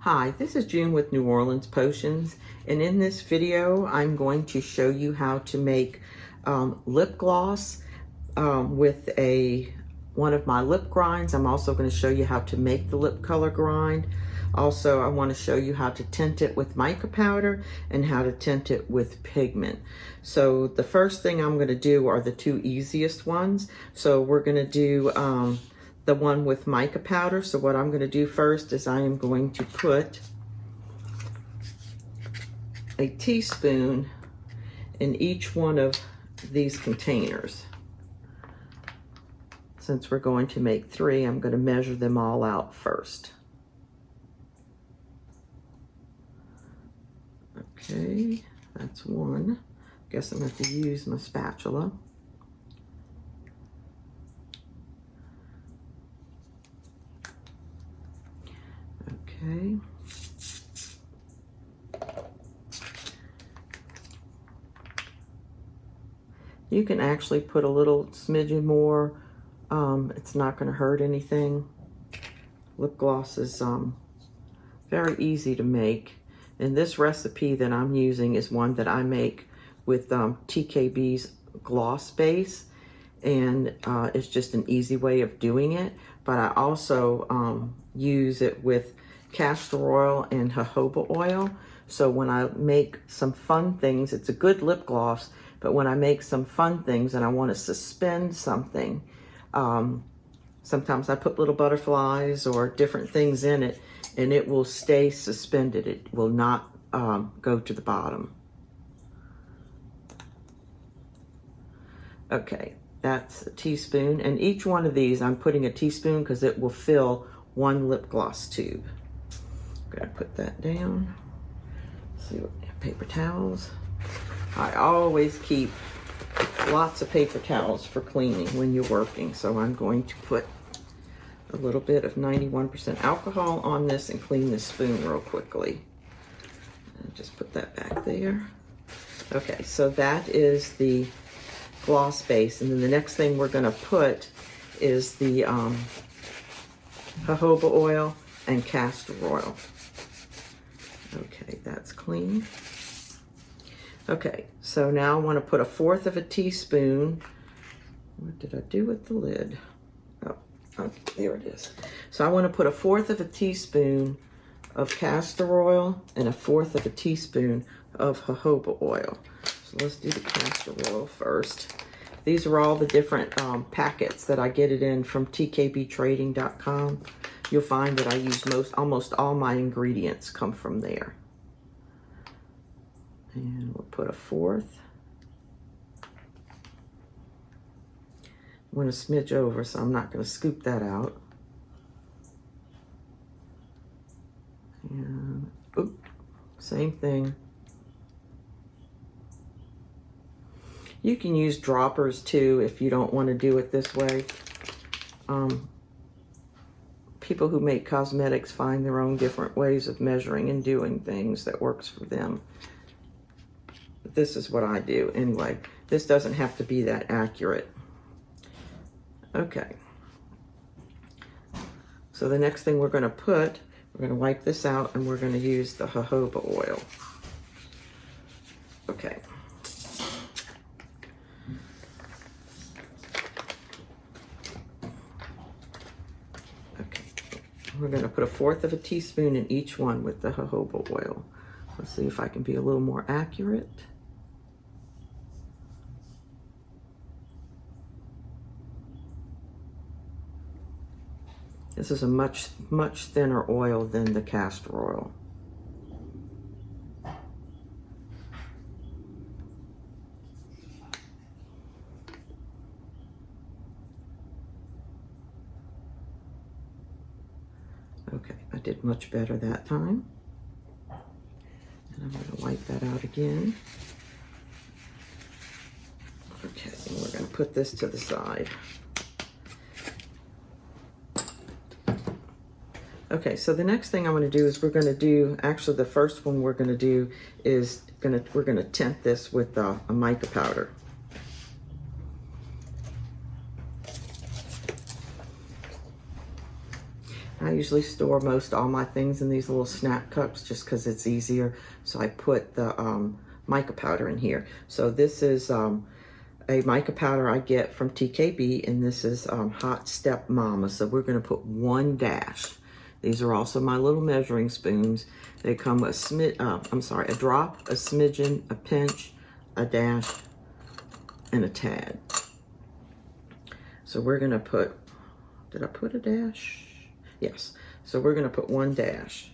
Hi, this is June with New Orleans Potions, and in this video I'm going to show you how to make lip gloss with one of my lip grinds. I'm also going to show you how to make the lip color grind. Also, I want to show you how to tint it with mica powder and how to tint it with pigment. So the first thing I'm going to do are the two easiest ones. So we're going to do the one with mica powder. So what I'm going to do first is I am going to put a teaspoon in each one of these containers. Since we're going to make 3, I'm going to measure them all out first. Okay, that's 1. Guess I'm going to have to use my spatula. Okay. You can actually put a little smidgen more. It's not going to hurt anything. Lip gloss is very easy to make. And this recipe that I'm using is one that I make with TKB's gloss base. And it's just an easy way of doing it. But I also use it with castor oil and jojoba oil. So when I make some fun things, it's a good lip gloss, but when I make some fun things and I want to suspend something, sometimes I put little butterflies or different things in it and it will stay suspended. It will not go to the bottom. Okay, that's a teaspoon, and each one of these I'm putting a teaspoon because it will fill 1 lip gloss tube. I'm gonna put that down. Let's see what paper towels. I always keep lots of paper towels for cleaning when you're working, so I'm going to put a little bit of 91% alcohol on this and clean this spoon real quickly. And just put that back there. Okay, so that is the gloss base, and then the next thing we're going to put is the jojoba oil and castor oil. Okay, that's clean. Okay, so now I want to put 1/4 of a teaspoon. What did I do with the lid? Oh, there it is. So I want to put 1/4 of a teaspoon of castor oil and 1/4 of a teaspoon of jojoba oil. So let's do the castor oil first. These are all the different packets that I get it in from tkbtrading.com. You'll find that I use almost all my ingredients come from there. And we'll put 1/4. I want to smidge over, so I'm not going to scoop that out. And same thing. You can use droppers too if you don't want to do it this way. People who make cosmetics find their own different ways of measuring and doing things that works for them. But this is what I do anyway. This doesn't have to be that accurate. Okay. So the next thing we're going to wipe this out and we're going to use the jojoba oil. Okay. We're going to put 1/4 of a teaspoon in each one with the jojoba oil. Let's see if I can be a little more accurate. This is a much thinner oil than the castor oil. Okay, I did much better that time. And I'm going to wipe that out again. Okay, and we're going to put this to the side. Okay, so the next thing I'm going to do is actually the first one we're going to do is we're going to tint this with a mica powder. I usually store most all my things in these little snap cups just because it's easier. So I put the mica powder in here. So this is a mica powder I get from TKB, and this is Hot Step Mama. So we're going to put 1 dash. These are also my little measuring spoons. They come a a drop, a smidgen, a pinch, a dash, and a tad. So we're going to put, did I put a dash? Yes. So we're going to put 1 dash.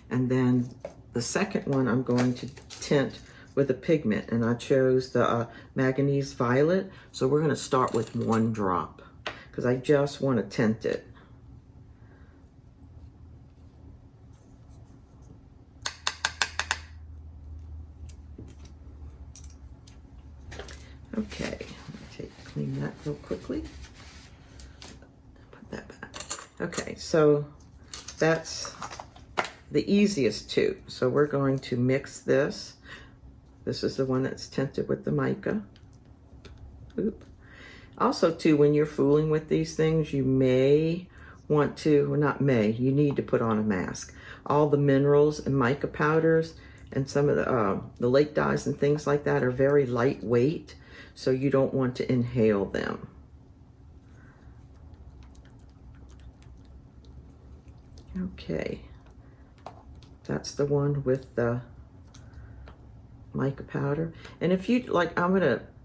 And then the second one I'm going to tint with a pigment, and I chose the manganese violet. So we're going to start with 1 drop because I just want to tint it. Okay, let me clean that real quickly. Put that back. Okay, so that's the easiest two. So we're going to mix this. This is the one that's tinted with the mica. Oop. Also too, when you're fooling with these things, you may want to, well, not may, you need to put on a mask. All the minerals and mica powders and some of the lake dyes and things like that are very lightweight, so you don't want to inhale them. Okay, that's the one with the mica powder. And if you like,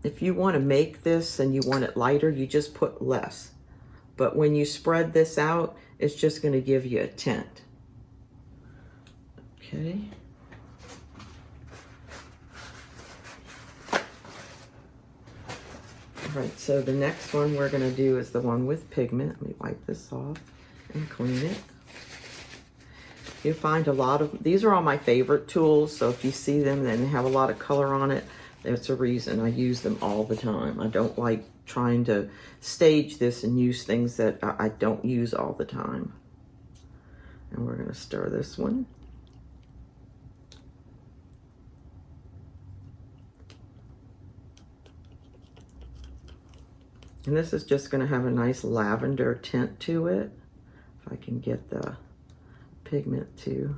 if you want to make this and you want it lighter, you just put less. But when you spread this out, it's just going to give you a tint. Okay. All right, so the next one we're going to do is the one with pigment. Let me wipe this off and clean it. You find a lot of, these are all my favorite tools, so if you see them and they have a lot of color on it, that's a reason. I use them all the time. I don't like trying to stage this and use things that I don't use all the time. And we're going to stir this one. And this is just going to have a nice lavender tint to it. If I can get the pigment to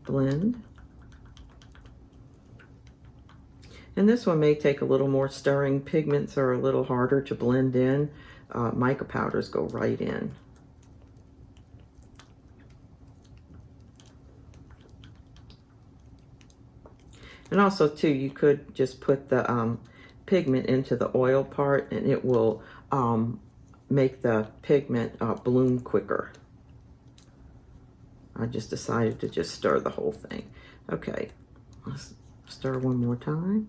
blend. And this one may take a little more stirring. Pigments are a little harder to blend in. Mica powders go right in. And also too, you could just put the pigment into the oil part, and it will make the pigment bloom quicker. I just decided to just stir the whole thing. Okay, let's stir one more time.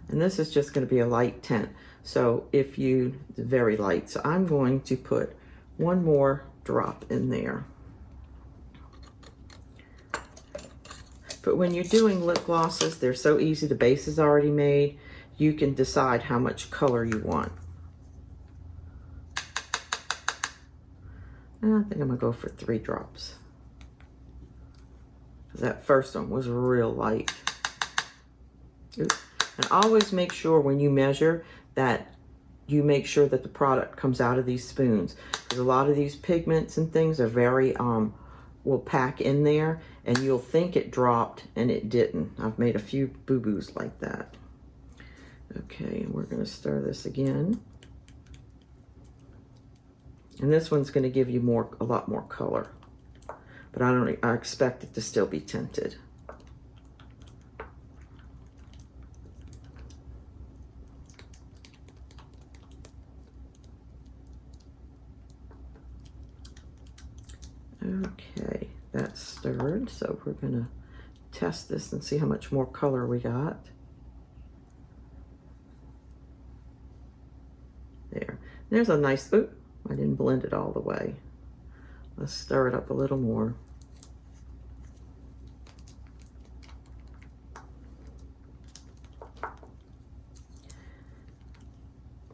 And this is just going to be a light tint. So very light. So I'm going to put 1 more drop in there. But when you're doing lip glosses, they're so easy. The base is already made. You can decide how much color you want. And I think I'm gonna go for 3 drops. That first one was real light. Oops. And always make sure when you measure that you make sure that the product comes out of these spoons. Because a lot of these pigments and things are very, will pack in there and you'll think it dropped and it didn't. I've made a few boo-boos like that. Okay, and we're gonna stir this again. And this one's gonna give you a lot more color. But I expect it to still be tinted. Okay, that's stirred, so we're gonna test this and see how much more color we got. There. There's a nice, oop, I didn't blend it all the way. Let's stir it up a little more.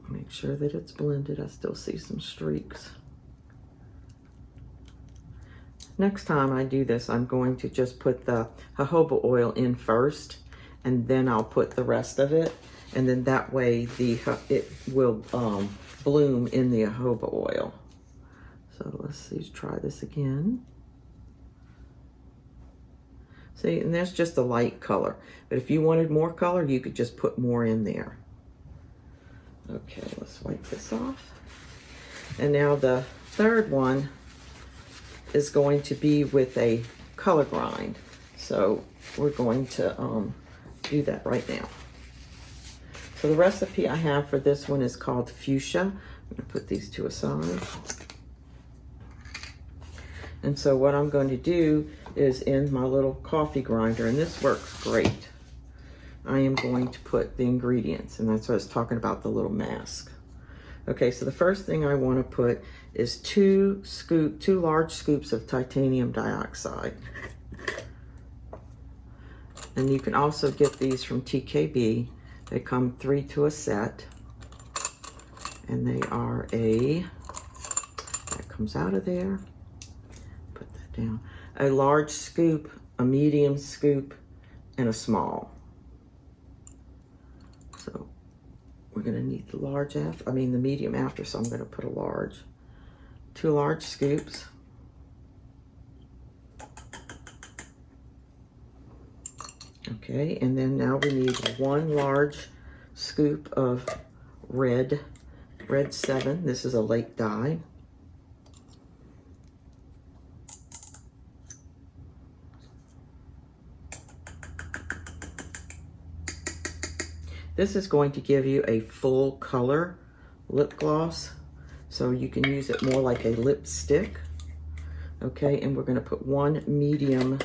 Make sure that it's blended. I still see some streaks. Next time I do this, I'm going to just put the jojoba oil in first, and then I'll put the rest of it, and then that way it will bloom in the jojoba oil. So let's see, try this again. See, and there's just a light color, but if you wanted more color, you could just put more in there. Okay, let's wipe this off. And now the third one is going to be with a color grind. So we're going to do that right now. So the recipe I have for this one is called fuchsia. I'm gonna put these two aside. And so what I'm going to do is in my little coffee grinder, and this works great, I am going to put the ingredients, and that's what I was talking about, the little mask. Okay, so the first thing I want to put is two large scoops of titanium dioxide. And you can also get these from TKB. They come 3 to a set. And they are that comes out of there. Put that down. A large scoop, a medium scoop, and a small. So we're gonna need the the medium after, so I'm gonna put a large. 2 large scoops. Okay, and then now we need 1 large scoop of red 7. This is a lake dye. This is going to give you a full color lip gloss, so you can use it more like a lipstick. Okay, and we're going to put 1 medium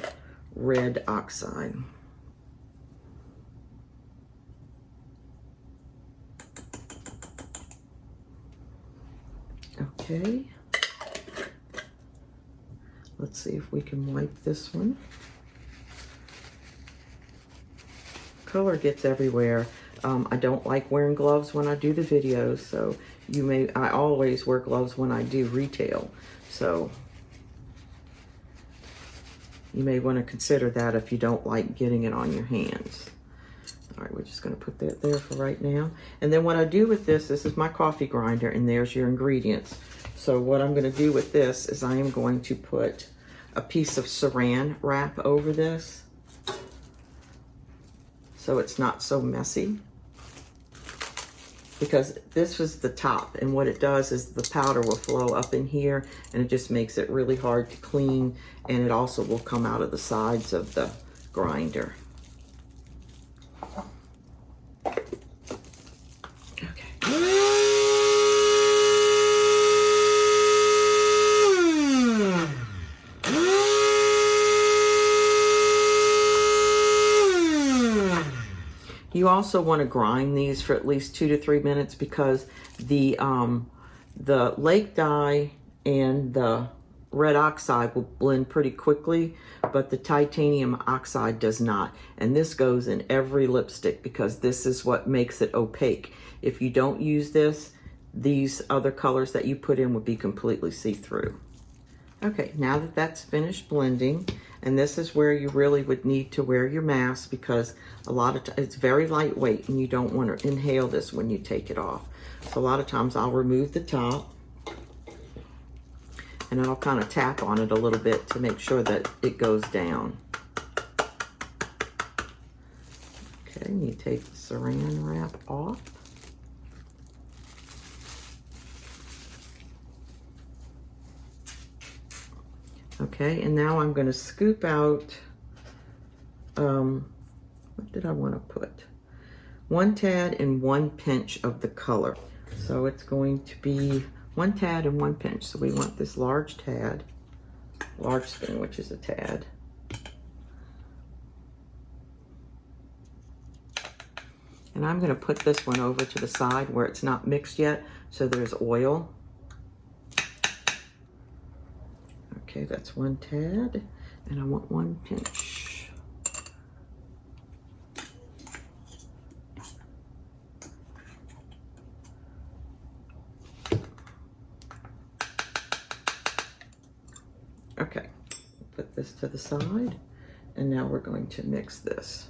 red oxide. Okay, let's see if we can wipe this one. Color gets everywhere. I don't like wearing gloves when I do the videos, so I always wear gloves when I do retail, so you may want to consider that if you don't like getting it on your hands. All right, we're just going to put that there for right now. And then what I do with this is my coffee grinder, and there's your ingredients. So what I'm going to do with this is I am going to put a piece of saran wrap over this, so it's not so messy. Because this was the top, and what it does is the powder will flow up in here, and it just makes it really hard to clean, and it also will come out of the sides of the grinder. You also want to grind these for at least 2 to 3 minutes, because the lake dye and the red oxide will blend pretty quickly, but the titanium oxide does not. And this goes in every lipstick because this is what makes it opaque. If you don't use this, these other colors that you put in would be completely see-through. Okay, now that that's finished blending, and this is where you really would need to wear your mask, because it's very lightweight and you don't want to inhale this when you take it off. So a lot of times I'll remove the top and I'll kind of tap on it a little bit to make sure that it goes down. Okay, and you take the saran wrap off. Okay, and now I'm going to scoop out, what did I want to put? 1 tad and 1 pinch of the color. So it's going to be 1 tad and 1 pinch. So we want this large tad, large spoon, which is a tad. And I'm going to put this one over to the side where it's not mixed yet, so there's oil. Okay, that's 1 tad, and I want 1 pinch. Okay, this to the side. And now we're going to mix this.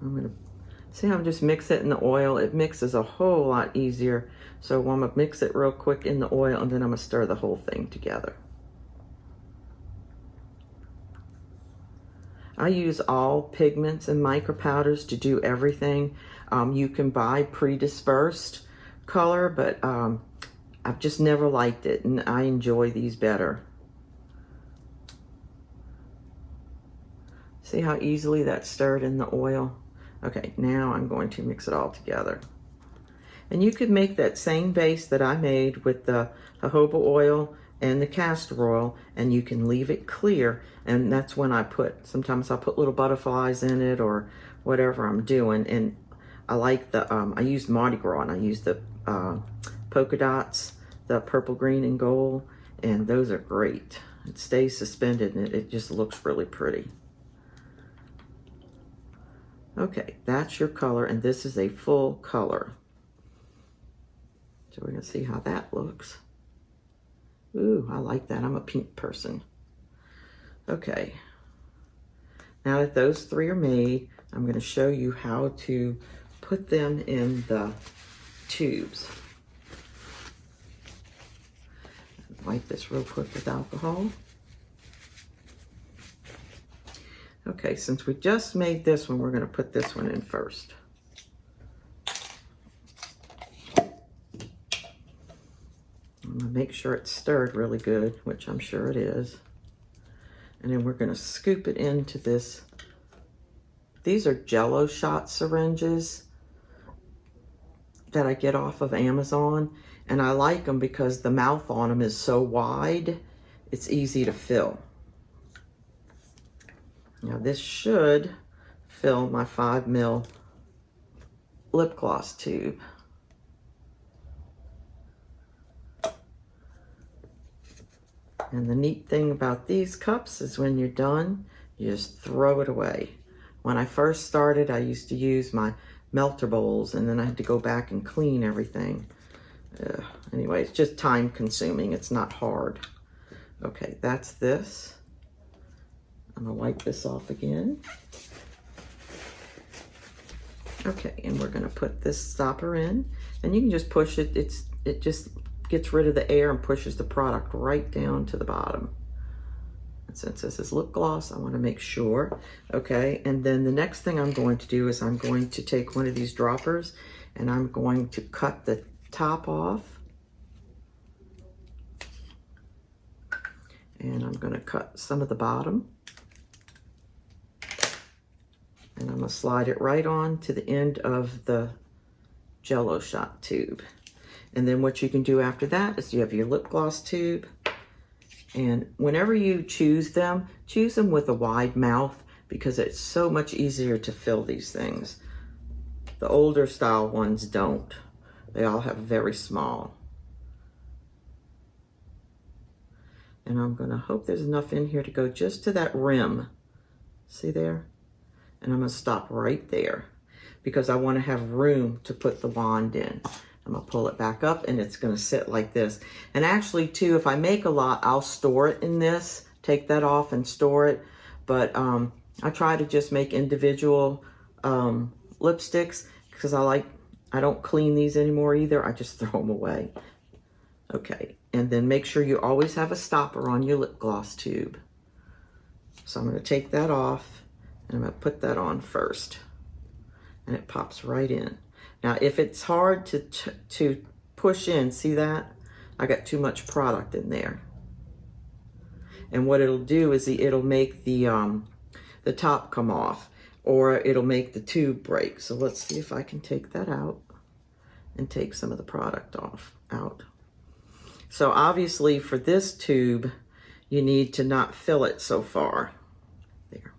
I'm going to see how I'm just mix it in the oil. It mixes a whole lot easier. So I'm going to mix it real quick in the oil, and then I'm going to stir the whole thing together. I use all pigments and mica powders to do everything. You can buy pre-dispersed color, but I've just never liked it, and I enjoy these better. See how easily that's stirred in the oil? Okay, now I'm going to mix it all together. And you could make that same base that I made with the jojoba oil and the castor oil, and you can leave it clear. And that's when I put, sometimes I'll put little butterflies in it or whatever I'm doing. And I like the, I used Mardi Gras, and I used the polka dots, the purple, green, and gold. And those are great. It stays suspended, and it just looks really pretty. Okay, that's your color, and this is a full color. So we're gonna see how that looks. Ooh, I like that. I'm a pink person. Okay. Now that those three are made, I'm gonna show you how to put them in the tubes. Wipe this real quick with alcohol. Okay, since we just made this one, we're gonna put this one in first. I'm gonna make sure it's stirred really good, which I'm sure it is. And then we're gonna scoop it into this. These are Jello shot syringes that I get off of Amazon. And I like them because the mouth on them is so wide, it's easy to fill. Now this should fill my 5 ml lip gloss tube. And the neat thing about these cups is when you're done, you just throw it away. When I first started, I used to use my melter bowls, and then I had to go back and clean everything. Anyway, it's just time consuming. It's not hard. Okay, that's this. I'm gonna wipe this off again. Okay, and we're gonna put this stopper in, and you can just push it. It just gets rid of the air and pushes the product right down to the bottom. And since this is lip gloss, I wanna make sure. Okay, and then the next thing I'm going to do is I'm going to take one of these droppers, and I'm going to cut the top off. And I'm gonna cut some of the bottom. And I'm gonna slide it right on to the end of the Jello shot tube. And then what you can do after that is you have your lip gloss tube. And whenever you choose them with a wide mouth, because it's so much easier to fill these things. The older style ones don't. They all have very small. And I'm gonna hope there's enough in here to go just to that rim. See there? And I'm gonna stop right there because I wanna have room to put the wand in. I'm gonna pull it back up, and it's gonna sit like this. And actually too, if I make a lot, I'll store it in this, take that off and store it. But I try to just make individual lipsticks because I don't clean these anymore either. I just throw them away. Okay, and then make sure you always have a stopper on your lip gloss tube. So I'm gonna take that off, and I'm gonna put that on first. And it pops right in. Now, if it's hard to push in, see that? I got too much product in there. And what it'll do is it'll make the top come off, or it'll make the tube break. So let's see if I can take that out and take some of the product out. So obviously for this tube, you need to not fill it so far. There.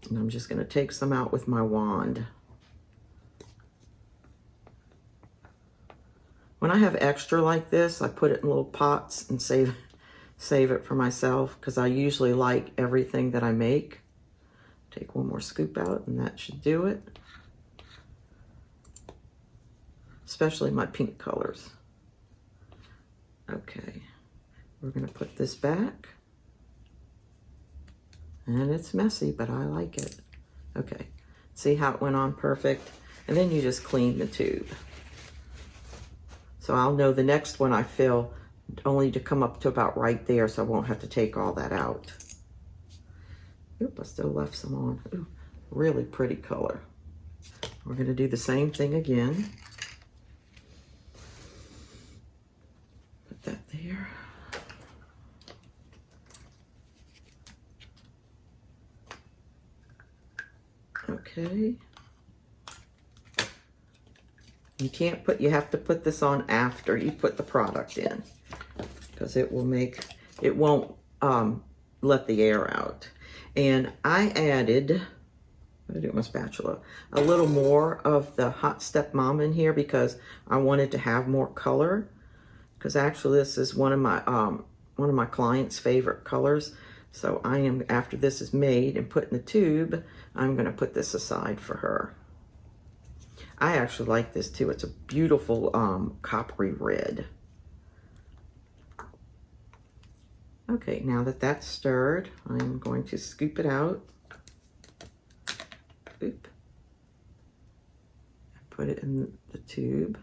And I'm just gonna take some out with my wand. When I have extra like this, I put it in little pots and save it for myself because I usually like everything that I make. Take one more scoop out, and that should do it. Especially my pink colors. Okay, We're gonna put this back. And it's messy, but I like it. Okay, see how it went on perfect? And then you just clean the tube. So I'll know the next one I fill only to come up to about right there, so I won't have to take all that out. Oop, I still left some on. Ooh, really pretty color. We're gonna do the same thing again. Put that there. Okay. You have to put this on after you put the product in, because it won't let the air out. And I added, what did I do with my spatula? A little more of the Hot Step Mama in here because I wanted to have more color. Because actually this is one of my clients' favorite colors. So I am, after this is made and put in the tube, I'm gonna put this aside for her. I actually like this too. It's a beautiful coppery red. Okay, now that that's stirred, I'm going to scoop it out. Oop. Put it in the tube.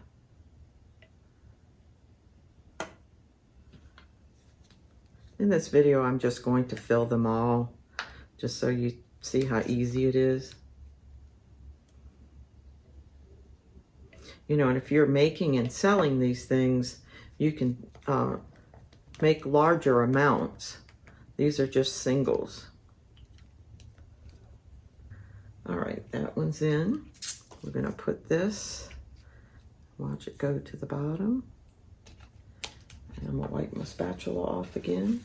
In this video, I'm just going to fill them all, just so you see how easy it is. You know, and if you're making and selling these things, you can make larger amounts. These are just singles. All right, that one's in. We're gonna put this, watch it go to the bottom. And I'm gonna wipe my spatula off again.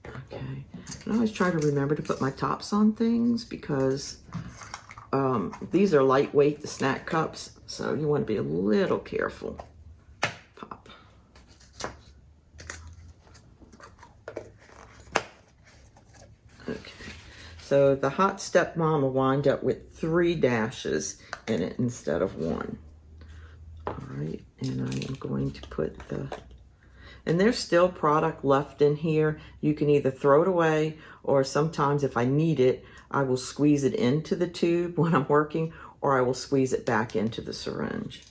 Okay, and I always try to remember to put my tops on things because these are lightweight, the snack cups, so you want to be a little careful. Pop. Okay, so the Hot Step Mama wind up with 3 dashes in it instead of 1. All right, and I am going to put and there's still product left in here. You can either throw it away, or sometimes if I need it, I will squeeze it into the tube when I'm working, or I will squeeze it back into the syringe.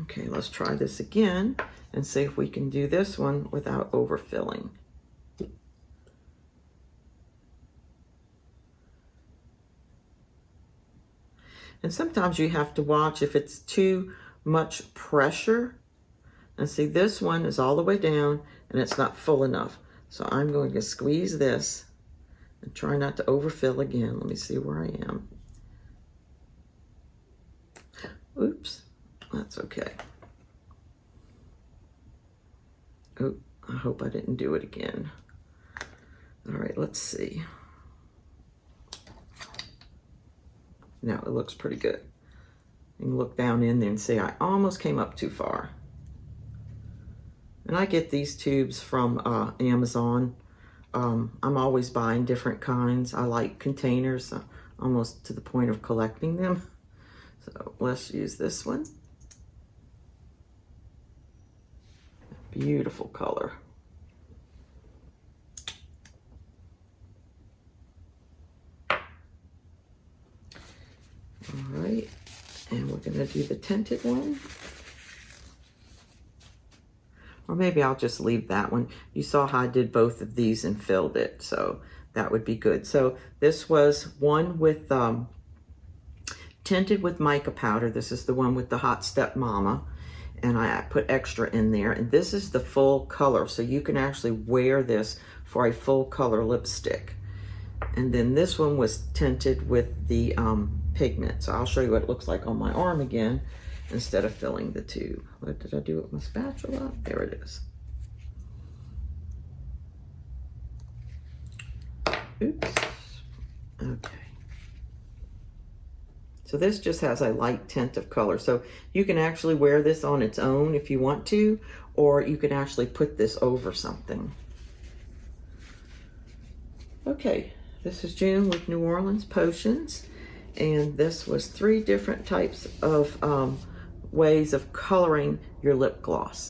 Okay, let's try this again and see if we can do this one without overfilling. And sometimes you have to watch if it's too much pressure. And see, this one is all the way down and it's not full enough. So I'm going to squeeze this and try not to overfill again. Let me see where I am. Oops, that's okay. Oh, I hope I didn't do it again. All right, let's see. Now it looks pretty good. You can look down in there and see I almost came up too far. And I get these tubes from Amazon. I'm always buying different kinds. I like containers, almost to the point of collecting them. So let's use this one. Beautiful color. All right, and we're gonna do the tinted one. Or maybe I'll just leave that one. You saw how I did both of these and filled it, so that would be good. So this was one with tinted with mica powder. This is the one with the Hot Step Mama, and I put extra in there. And this is the full color, so you can actually wear this for a full color lipstick. And then this one was tinted with the pigment. So I'll show you what it looks like on my arm again instead of filling the tube. What did I do with my spatula? There it is. Oops. Okay. So this just has a light tint of color. So you can actually wear this on its own if you want to, or you can actually put this over something. Okay, This is June with New Orleans Potions, and this was 3 different types of ways of coloring your lip gloss.